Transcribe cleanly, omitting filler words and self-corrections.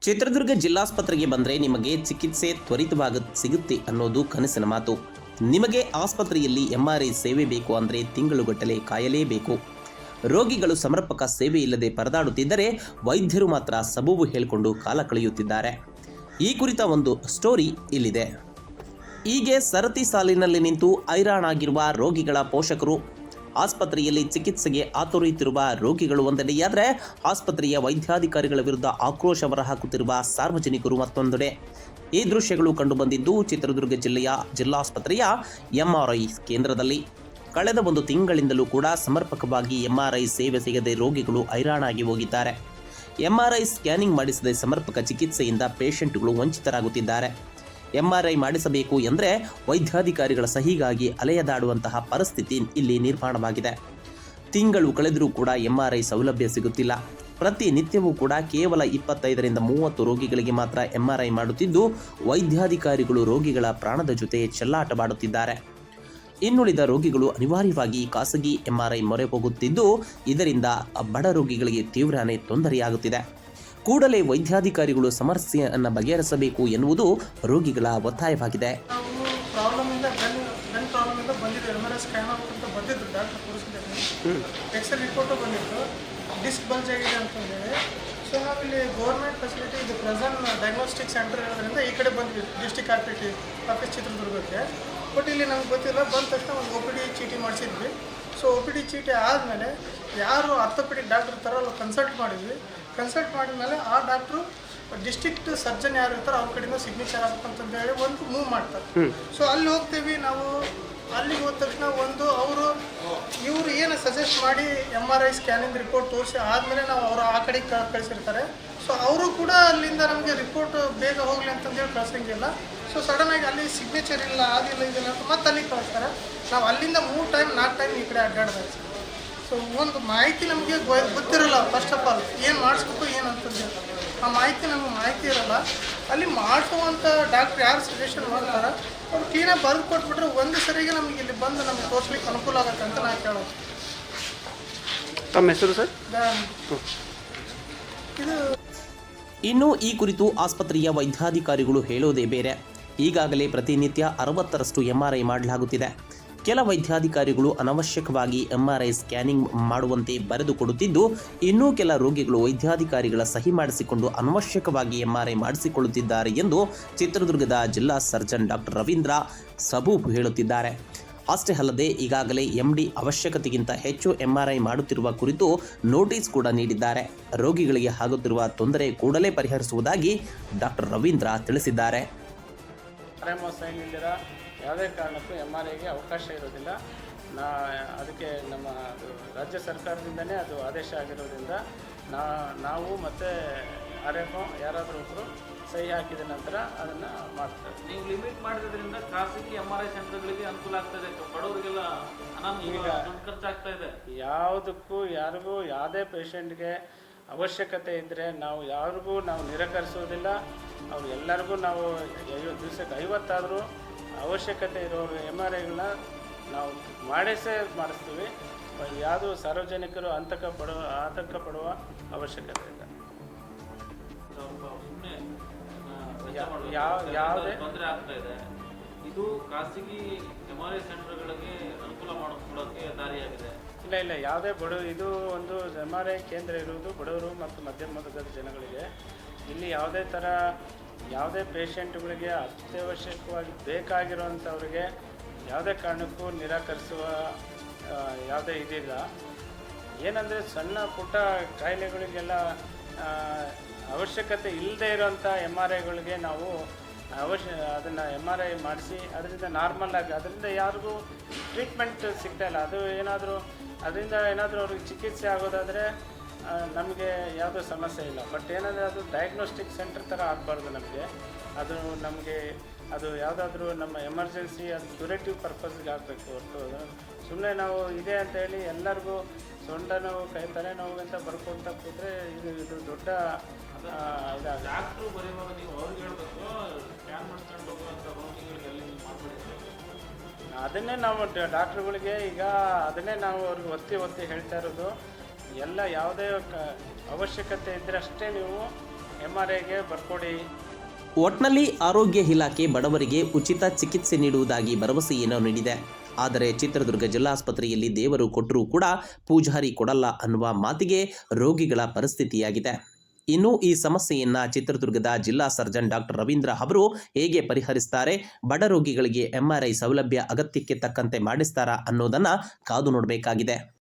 ಚಿತ್ರದುರ್ಗ ಜಿಲ್ಲಾಸ್ಪತ್ರೆಗೆ ಬಂದರೆ ನಿಮಗೆ ಚಿಕಿತ್ಸೆ ತ್ವರಿತವಾಗಿ ಸಿಗುತ್ತೆ ಅನ್ನೋದು ಕನಸಿನ ಮಾತು. ನಿಮಗೆ ಆಸ್ಪತ್ರೆಯಲ್ಲಿ ಎಂಆರ್ಐ ಸೇವೆ ಬೇಕು ಅಂದರೆ ತಿಂಗಳುಗಟ್ಟಲೆ ಕಾಯಲೇಬೇಕು. ರೋಗಿಗಳು ಸಮರ್ಪಕ ಸೇವೆ ಇಲ್ಲದೆ ಪರದಾಡುತ್ತಿದ್ದರೆ ವೈದ್ಯರು ಮಾತ್ರ ಸಬೂಬು ಹೇಳಿಕೊಂಡು ಕಾಲ ಕಳೆಯುತ್ತಿದ್ದಾರೆ. ಈ ಕುರಿತ ಒಂದು ಸ್ಟೋರಿ ಇಲ್ಲಿದೆ. ಹೀಗೆ ಸರತಿ ಸಾಲಿನಲ್ಲಿ ನಿಂತು ಹೈರಾಣಾಗಿರುವ ರೋಗಿಗಳ ಪೋಷಕರು, ಆಸ್ಪತ್ರೆಯಲ್ಲಿ ಚಿಕಿತ್ಸೆಗೆ ಆತುರಿಯುತ್ತಿರುವ ರೋಗಿಗಳು ಒಂದೆಡೆಯಾದರೆ ಆಸ್ಪತ್ರೆಯ ವೈದ್ಯಾಧಿಕಾರಿಗಳ ವಿರುದ್ಧ ಆಕ್ರೋಶ ಹೊರಹಾಕುತ್ತಿರುವ ಸಾರ್ವಜನಿಕರು ಮತ್ತೊಂದೆಡೆ. ಈ ದೃಶ್ಯಗಳು ಕಂಡುಬಂದಿದ್ದು ಚಿತ್ರದುರ್ಗ ಜಿಲ್ಲೆಯ ಜಿಲ್ಲಾಸ್ಪತ್ರೆಯ ಎಂಆರ್ಐ ಕೇಂದ್ರದಲ್ಲಿ. ಕಳೆದ ಒಂದು ತಿಂಗಳಿಂದಲೂ ಕೂಡ ಸಮರ್ಪಕವಾಗಿ ಎಂಆರ್ಐ ಸೇವೆ ಸಿಗದೆ ರೋಗಿಗಳು ಹೈರಾಣಾಗಿ ಹೋಗಿದ್ದಾರೆ. ಎಂಆರ್ಐ ಸ್ಕ್ಯಾನಿಂಗ್ ಮಾಡಿಸದೆ ಸಮರ್ಪಕ ಚಿಕಿತ್ಸೆಯಿಂದ ಪೇಷಂಟ್ಗಳು ವಂಚಿತರಾಗುತ್ತಿದ್ದಾರೆ. ಎಂಆರ್ಐ ಮಾಡಿಸಬೇಕು ಎಂದರೆ ವೈದ್ಯಾಧಿಕಾರಿಗಳ ಸಹಿಗಾಗಿ ಅಲೆಯದಾಡುವಂತಹ ಪರಿಸ್ಥಿತಿ ಇಲ್ಲಿ ನಿರ್ಮಾಣವಾಗಿದೆ. ತಿಂಗಳು ಕಳೆದರೂ ಕೂಡ ಎಂಆರ್ಐ ಸೌಲಭ್ಯ ಸಿಗುತ್ತಿಲ್ಲ. ಪ್ರತಿನಿತ್ಯವೂ ಕೂಡ ಕೇವಲ 25ರಿಂದ 30 ರೋಗಿಗಳಿಗೆ ಮಾತ್ರ ಎಂಆರ್ಐ ಮಾಡುತ್ತಿದ್ದು ವೈದ್ಯಾಧಿಕಾರಿಗಳು ರೋಗಿಗಳ ಪ್ರಾಣದ ಜೊತೆ ಚೆಲ್ಲಾಟವಾಡುತ್ತಿದ್ದಾರೆ. ಇನ್ನುಳಿದ ರೋಗಿಗಳು ಅನಿವಾರ್ಯವಾಗಿ ಖಾಸಗಿ ಎಂಆರ್ಐ ಮೊರೆ ಹೋಗುತ್ತಿದ್ದು ಇದರಿಂದ ಬಡ ರೋಗಿಗಳಿಗೆ ತೀವ್ರನೇ ತೊಂದರೆಯಾಗುತ್ತಿದೆ. ಕೂಡಲೇ ವೈದ್ಯಾಧಿಕಾರಿಗಳು ಸಮಸ್ಯೆಯನ್ನು ಬಗೆಹರಿಸಬೇಕು ಎನ್ನುವುದು ರೋಗಿಗಳ ಒತ್ತಾಯವಾಗಿದೆ. ನಾವು ಪ್ರಾಬ್ಲಮಿಂದ ಬಂದಿದ್ದು MRI ಸ್ಕ್ಯಾನ್ ಅಂತ ಬಂದಿದ್ದು ಡಾಕ್ಟರ್ ತೋರಿಸಿದ್ದೇನೆ. ಎಕ್ಸ್ರೇ ರಿಪೋರ್ಟು ಬಂದಿತ್ತು, ಡಿಸ್ಕ್ ಬಲ್ಜ್ ಆಗಿದೆ ಅಂತಂದೇಳಿ. ಸೊ ನಾವಿಲ್ಲಿ ಗೌರ್ಮೆಂಟ್ ಫೆಸಿಲಿಟಿ ಇದು ಪ್ರೆಸೆಂಟ್ ಡಯಾಗ್ನೋಸ್ಟಿಕ್ ಸೆಂಟರ್ ಇರೋದ್ರಿಂದ ಈ ಕಡೆ ಬಂದ್ವಿ, ಡಿಸ್ಟಿಕ್ ಆಫೀಸ್ ಚಿತ್ರದುರ್ಗಕ್ಕೆ. ಬಟ್ ಇಲ್ಲಿ ನಮ್ಗೆ ಗೊತ್ತಿಲ್ಲ, ಬಂದ ತಕ್ಷಣ ಒಂದು OPD ಚೀಟಿ ಮಾಡಿಸಿದ್ವಿ. ಸೊ OPD ಚೀಟಿ ಆದಮೇಲೆ ಯಾರು ಆರ್ಥೋಪೆಡಿಕ್ ಡಾಕ್ಟರ್ ಥರ ಅಲ್ಲಿ ಕನ್ಸಲ್ಟ್ ಮಾಡಿದ್ವಿ. ಕನ್ಸಲ್ಟ್ ಮಾಡಿದ್ಮೇಲೆ ಆ ಡಾಕ್ಟ್ರು ಡಿಸ್ಟ್ರಿಕ್ಟ್ ಸರ್ಜನ್ ಯಾರು ಇರ್ತಾರೋ ಅವ್ರ ಕಡೆಯಿಂದ ಸಿಗ್ನೇಚರ್ ಆಗ್ಬೇಕಂತಂದು ಹೇಳಿ ಒಂದು ಮೂವ್ ಮಾಡ್ತಾರೆ. ಸೊ ಅಲ್ಲಿ ಹೋಗ್ತೀವಿ ನಾವು. ಅಲ್ಲಿಗೆ ಹೋದ ತಕ್ಷಣ ಇವರು ಏನು ಸಜೆಸ್ಟ್ ಮಾಡಿ MRI ಸ್ಕ್ಯಾನಿಂಗ್ ರಿಪೋರ್ಟ್ ತೋರಿಸಿ ಆದಮೇಲೆ ನಾವು ಅವರು ಆ ಕಡೆಗೆ ಕಳಿಸಿರ್ತಾರೆ. ಸೊ ಅವರು ಕೂಡ ಅಲ್ಲಿಂದ ನಮಗೆ ರಿಪೋರ್ಟ್ ಬೇಗ ಹೋಗಲಿ ಅಂತಂದೇಳಿ ಕಳ್ಸಂಗಿಲ್ಲ. ಸೊ ಸಡನ್ನಾಗಿ ಅಲ್ಲಿ ಸಿಗ್ನೇಚರ್ ಇಲ್ಲ, ಅದಿಲ್ಲ ಇದಿಲ್ಲ ಅಂತ ಮತ್ತೆ ಅಲ್ಲಿಗೆ ಕಳಿಸ್ತಾರೆ. ನಾವು ಅಲ್ಲಿಂದ 4 ಟೈಮ್ ಈ ಕಡೆ ಅಡ್ಡಾಡ್ತಾರೆ. ಸೊ ಒಂದು ಮಾಹಿತಿ ನಮಗೆ ಗೊತ್ತಿರಲ್ಲ. ಫಸ್ಟ್ ಆಫ್ ಆಲ್ ಏನು ಮಾಡಿಸ್ಬೇಕು ಏನು ಅಂತಂದು ಆ ಮಾಹಿತಿ ಇರಲ್ಲ. ಅಲ್ಲಿ ಮಾಡಿಸುವಂಥ ಡಾಕ್ಟ್ರ್ ಯಾರು ಸಜೆಷನ್ ಮಾಡ್ತಾರೆ ಅವ್ರು ಕ್ಲೀನಾಗಿ ಬರೆದು ಕೊಟ್ಬಿಟ್ರೆ ಒಂದು ಸರಿಗೆ ನಮಗೆ ಇಲ್ಲಿ ಬಂದು ನಮಗೆ ತೋರಿಸ್ಲಿಕ್ಕೆ ಅನುಕೂಲ ಆಗುತ್ತೆ ಅಂತ ನಾನು ಕೇಳೋದು. ತಮ್ಮ ಹೆಸರು ಸರ್? ಇನ್ನು ಈ ಕುರಿತು ಆಸ್ಪತ್ರೆಯ ವೈದ್ಯಾಧಿಕಾರಿಗಳು ಹೇಳೋದೇ ಬೇರೆ. ಈಗಾಗಲೇ ಪ್ರತಿನಿತ್ಯ 60ರಷ್ಟು ಎಂಆರ್ಐ ಮಾಡಲಾಗುತ್ತಿದೆ. ಕೆಲ ವೈದ್ಯಾಧಿಕಾರಿಗಳು ಅನವಶ್ಯಕವಾಗಿ ಎಂಆರ್ಐ ಸ್ಕ್ಯಾನಿಂಗ್ ಮಾಡುವಂತೆ ಬರೆದು ಕೊಡುತ್ತಿದ್ದು, ಇನ್ನೂ ಕೆಲ ರೋಗಿಗಳು ವೈದ್ಯಾಧಿಕಾರಿಗಳ ಸಹಿ ಮಾಡಿಸಿಕೊಂಡು ಅನವಶ್ಯಕವಾಗಿ ಎಂಆರ್ಐ ಮಾಡಿಸಿಕೊಳ್ಳುತ್ತಿದ್ದಾರೆ ಎಂದು ಚಿತ್ರದುರ್ಗದ ಜಿಲ್ಲಾ ಸರ್ಜನ್ ಡಾಕ್ಟರ್ ರವೀಂದ್ರ ಸಬೂಬು ಹೇಳುತ್ತಿದ್ದಾರೆ. ಅಷ್ಟೇ ಅಲ್ಲದೆ ಈಗಾಗಲೇ MD ಅವಶ್ಯಕತೆಗಿಂತ ಹೆಚ್ಚು ಎಂಆರ್ಐ ಮಾಡುತ್ತಿರುವ ಕುರಿತು ನೋಟಿಸ್ ಕೂಡ ನೀಡಿದ್ದಾರೆ. ರೋಗಿಗಳಿಗೆ ಆಗುತ್ತಿರುವ ತೊಂದರೆ ಕೂಡಲೇ ಪರಿಹರಿಸುವುದಾಗಿ ಡಾಕ್ಟರ್ ರವೀಂದ್ರ ತಿಳಿಸಿದ್ದಾರೆ. ಯಾವುದೇ ಕಾರಣಕ್ಕೂ MRIಗೆ ಅವಕಾಶ ಇರೋದಿಲ್ಲ. ಅದಕ್ಕೆ ನಮ್ಮ ರಾಜ್ಯ ಸರ್ಕಾರದಿಂದನೇ ಅದು ಆದೇಶ ಆಗಿರೋದ್ರಿಂದ ನಾವು ಮತ್ತು RFO ಯಾರಾದರೂ ಒಬ್ಬರು ಸಹಿ ಹಾಕಿದ ನಂತರ ಅದನ್ನು ಮಾಡ್ತಾರೆ. ನೀವು ಲಿಮಿಟ್ ಮಾಡಿದ್ರಿಂದ ಖಾಸಗಿ MRI ಸೆಂಟರ್ಗಳಿಗೆ ಅನುಕೂಲ ಆಗ್ತಾ ಇದೆ, ಬಡವರಿಗೆಲ್ಲ ದುಡ್ಡು ಖರ್ಚಾಗ್ತಾ ಇದೆ. ಯಾವುದಕ್ಕೂ ಯಾರಿಗೂ ಯಾವುದೇ ಪೇಷಂಟ್ಗೆ ಅವಶ್ಯಕತೆ ಇದ್ದರೆ ಯಾರಿಗೂ ನಾವು ನಿರಾಕರಿಸೋದಿಲ್ಲ. ಅವ್ರು ಎಲ್ಲರಿಗೂ ನಾವು ದಿವಸಕ್ಕೆ 50 ಆದರೂ ಅವಶ್ಯಕತೆ ಇರೋರು MRIಗಳನ್ನ ನಾವು ಮಾಡಿಸ್ತೀವಿ. ಯಾವುದೂ ಸಾರ್ವಜನಿಕರು ಆತಂಕ ಪಡುವ ಅವಶ್ಯಕತೆ ಇಲ್ಲ. ಯಾವುದೇ ತೊಂದರೆ ಆಗ್ತಾ ಇದೆ. ಇದು ಖಾಸಗಿ MRI ಸೆಂಟರ್ಗಳಿಗೆ ಅನುಕೂಲ ಮಾಡಿಕೊಡೋಕ್ಕೆ ದಾರಿಯಾಗಿದೆ. ಇಲ್ಲ ಯಾವುದೇ ಇದು ಒಂದು MRI ಕೇಂದ್ರ ಇರುವುದು ಬಡವರು ಮತ್ತು ಮಧ್ಯಮ ವರ್ಗದ ಜನಗಳಿಗೆ. ಇಲ್ಲಿ ಯಾವುದೇ ಪೇಷಂಟ್ಗಳಿಗೆ ಅತ್ಯವಶ್ಯಕವಾಗಿ ಬೇಕಾಗಿರುವಂಥವ್ರಿಗೆ ಯಾವುದೇ ಕಾರಣಕ್ಕೂ ನಿರಾಕರಿಸುವ ಯಾವುದೇ ಇದಿಲ್ಲ. ಏನಂದರೆ ಸಣ್ಣ ಪುಟ್ಟ ಕಾಯಿಲೆಗಳಿಗೆಲ್ಲ ಅವಶ್ಯಕತೆ ಇಲ್ಲದೆ ಇರೋಂಥ MRIಗಳಿಗೆ ನಾವು ಅದನ್ನು MRI ಮಾಡಿಸಿ ಅದರಿಂದ ನಾರ್ಮಲ್ಲಾಗಿ ಅದರಿಂದ ಯಾರಿಗೂ ಟ್ರೀಟ್ಮೆಂಟ್ ಸಿಗ್ತಾಯಿಲ್ಲ. ಅದರಿಂದ ಏನಾದರೂ ಅವ್ರಿಗೆ ಚಿಕಿತ್ಸೆ ಆಗೋದಾದರೆ ನಮಗೆ ಯಾವುದೂ ಸಮಸ್ಯೆ ಇಲ್ಲ. ಬಟ್ ಏನಂದರೆ ಅದು ಡಯಾಗ್ನೋಸ್ಟಿಕ್ ಸೆಂಟರ್ ಥರ ಆಗಬಾರ್ದು. ಅದು ಯಾವುದಾದ್ರೂ ನಮ್ಮ ಎಮರ್ಜೆನ್ಸಿ ಅದು ಕ್ಯೂರೇಟಿವ್ ಪರ್ಪಸ್ಗೆ ಆಗಬೇಕು ಹೊರತು ಸುಮ್ಮನೆ ನಾವು ಇದೆ ಅಂತೇಳಿ ಎಲ್ಲರಿಗೂ ಸೊಂಟ ನೋವು ತಲೆನೋವು ಅಂತ ಬರ್ಕೊಳ್ತಾ ಕೂತ್ರೆ ಇದು ದೊಡ್ಡ ಡಾಕ್ಟ್ರು ಬರೀವಾಗ ನೀವು ಅವ್ರಿಗೆ ಹೇಳಬೇಕು, ಸ್ಕ್ಯಾನ್ ಮಾಡ್ಕೊಂಡು ಹೋಗುವಂಥ ರೋಗಿಗಳಿಗೆಲ್ಲ ಮಾಡಬೇಕು. ಅದನ್ನೇ ನಾವು ಡಾಕ್ಟ್ರುಗಳಿಗೆ ಅದನ್ನೇ ನಾವು ಅವ್ರಿಗೆ ಒತ್ತಿ ಹೇಳ್ತಾ ಇರೋದು. ಯಾವುದೇ ಅವಶ್ಯಕತೆ ಇದ್ದರೆ ಅಷ್ಟೇ ನೀವು MRIಗೆ ಬರ್ಕೊಡಿ. ಒಟ್ನಲ್ಲಿ ಆರೋಗ್ಯ ಇಲಾಖೆ ಬಡವರಿಗೆ ಉಚಿತ ಚಿಕಿತ್ಸೆ ನೀಡುವುದಾಗಿ ಭರವಸೆಯನ್ನು ನೀಡಿದೆ. ಆದರೆ ಚಿತ್ರದುರ್ಗ ಜಿಲ್ಲಾಸ್ಪತ್ರೆಯಲ್ಲಿ ದೇವರು ಕೊಟ್ಟರೂ ಕೂಡ ಪೂಜಾರಿ ಕೊಡಲ್ಲ ಅನ್ನುವ ಮಾತಿಗೆ ರೋಗಿಗಳ ಪರಿಸ್ಥಿತಿಯಾಗಿದೆ. ಇನ್ನು ಈ ಸಮಸ್ಯೆಯನ್ನ ಚಿತ್ರದುರ್ಗದ ಜಿಲ್ಲಾ ಸರ್ಜನ್ ಡಾಕ್ಟರ್ ರವೀಂದ್ರ ಅವರು ಹೇಗೆ ಪರಿಹರಿಸ್ತಾರೆ, ಬಡ ರೋಗಿಗಳಿಗೆ MRI ಸೌಲಭ್ಯ ಅಗತ್ಯಕ್ಕೆ ತಕ್ಕಂತೆ ಮಾಡಿಸ್ತಾರಾ ಅನ್ನೋದನ್ನ ಕಾದು ನೋಡಬೇಕಾಗಿದೆ.